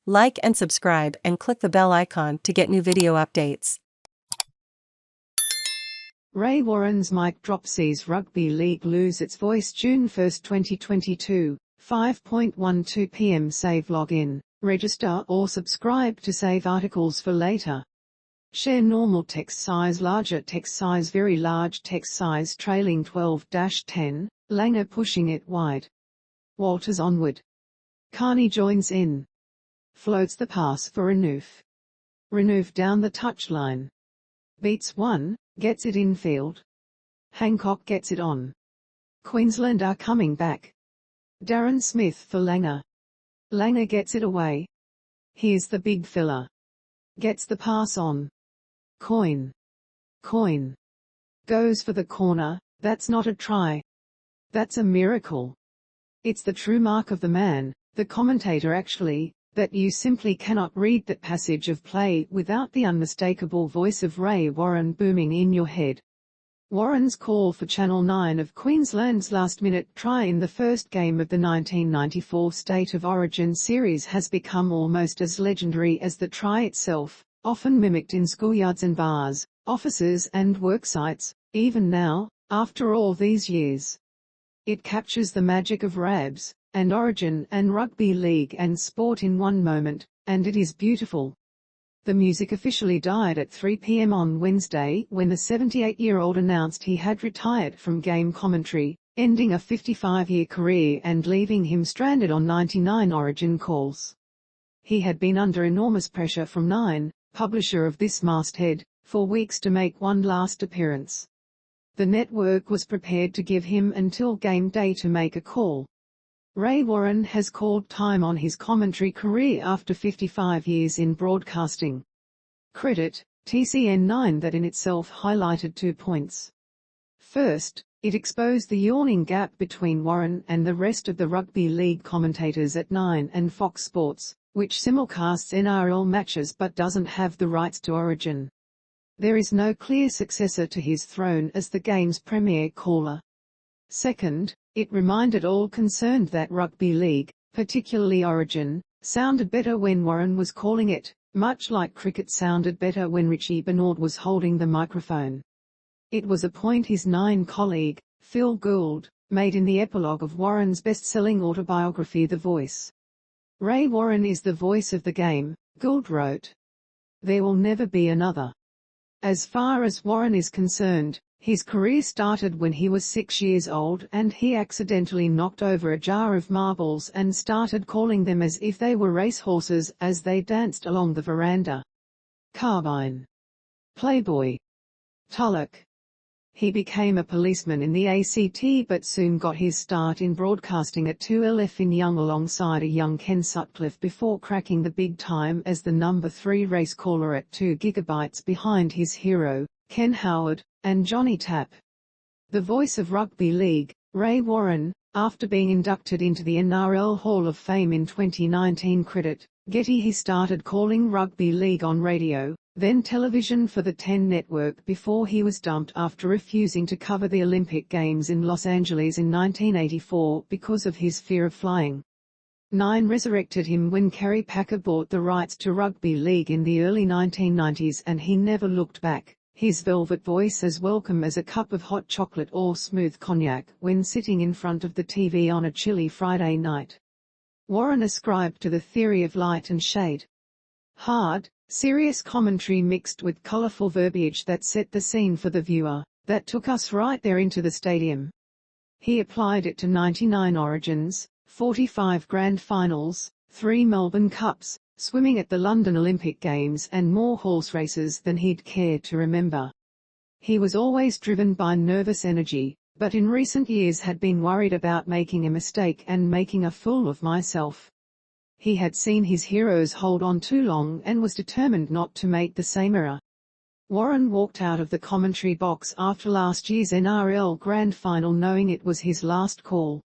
Like and subscribe and click the bell icon to get new video updates. Ray Warren's mic drop sees Rugby League lose its voice June 1, 2022, 5:12 p.m. Save login, register or subscribe to save articles for later. Share normal text size, larger text size, very large text size, trailing 12-10, Langer pushing it wide. Walters onward. Carney joins in. Floats the pass for Renouf. Renouf down the touchline. Beats one, gets it infield. Hancock gets it on. Queensland are coming back. Darren Smith for Langer. Langer gets it away. Here's the big fella. Gets the pass on. Coin. Coin. Goes for the corner, that's not a try. That's a miracle. It's the true mark of the man, the commentator actually, that you simply cannot read that passage of play without the unmistakable voice of Ray Warren booming in your head. Warren's call for Channel 9 of Queensland's last-minute try in the first game of the 1994 State of Origin series has become almost as legendary as the try itself, often mimicked in schoolyards and bars, offices and worksites, even now, after all these years. It captures the magic of Rabs, and Origin and Rugby League and sport in one moment, and it is beautiful. The music officially died at 3 p.m. on Wednesday when the 78-year-old announced he had retired from game commentary, ending a 55-year career and leaving him stranded on 99 Origin calls. He had been under enormous pressure from Nine, publisher of this masthead, for weeks to make one last appearance. The network was prepared to give him until game day to make a call. Ray Warren has called time on his commentary career after 55 years in broadcasting. Credit, TCN9. That in itself highlighted 2 points. First, it exposed the yawning gap between Warren and the rest of the Rugby League commentators at Nine and Fox Sports, which simulcasts NRL matches but doesn't have the rights to Origin. There is no clear successor to his throne as the game's premier caller. Second, it reminded all concerned that Rugby League, particularly Origin, sounded better when Warren was calling it, much like cricket sounded better when Richie Bernard was holding the microphone. It was a point his Nine colleague, Phil Gould, made in the epilogue of Warren's best-selling autobiography The Voice. Ray Warren is the voice of the game, Gould wrote. There will never be another. As far as Warren is concerned, his career started when he was 6 years old and he accidentally knocked over a jar of marbles and started calling them as if they were racehorses as they danced along the veranda. Carbine. Playboy. Tulloch. He became a policeman in the ACT but soon got his start in broadcasting at 2LF in Young alongside a young Ken Sutcliffe before cracking the big time as the number 3 race caller at 2 gigabytes behind his hero, Ken Howard, and Johnny Tapp. The voice of Rugby League, Ray Warren, after being inducted into the NRL Hall of Fame in 2019. Credit, Getty. He started calling Rugby League on radio, then television for the 10 network before he was dumped after refusing to cover the Olympic Games in Los Angeles in 1984 because of his fear of flying. Nine resurrected him when Kerry Packer bought the rights to Rugby League in the early 1990s and he never looked back. His velvet voice as welcome as a cup of hot chocolate or smooth cognac when sitting in front of the TV on a chilly Friday night. Warren ascribed to the theory of light and shade. Hard, serious commentary mixed with colorful verbiage that set the scene for the viewer, that took us right there into the stadium. He applied it to 99 Origins, 45 Grand Finals, 3 Melbourne Cups, swimming at the London Olympic Games and more horse races than he'd care to remember. He was always driven by nervous energy, but in recent years had been worried about making a mistake and making a fool of myself. He had seen his heroes hold on too long and was determined not to make the same error. Warren walked out of the commentary box after last year's NRL Grand Final knowing it was his last call.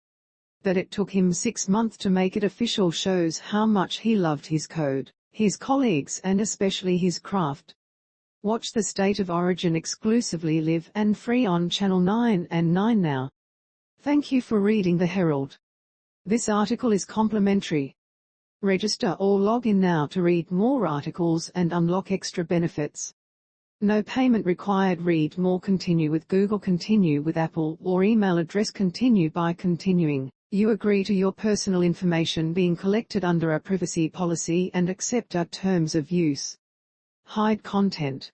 That it took him 6 months to make it official shows how much he loved his code, his colleagues and especially his craft. Watch the State of Origin exclusively live and free on Channel 9 and 9 Now. Thank you for reading the Herald. This article is complimentary. Register or log in now to read more articles and unlock extra benefits. No payment required. Read more. Continue with Google, continue with Apple, or email address. Continue by continuing. You agree to your personal information being collected under a privacy policy and accept our terms of use. Hide content.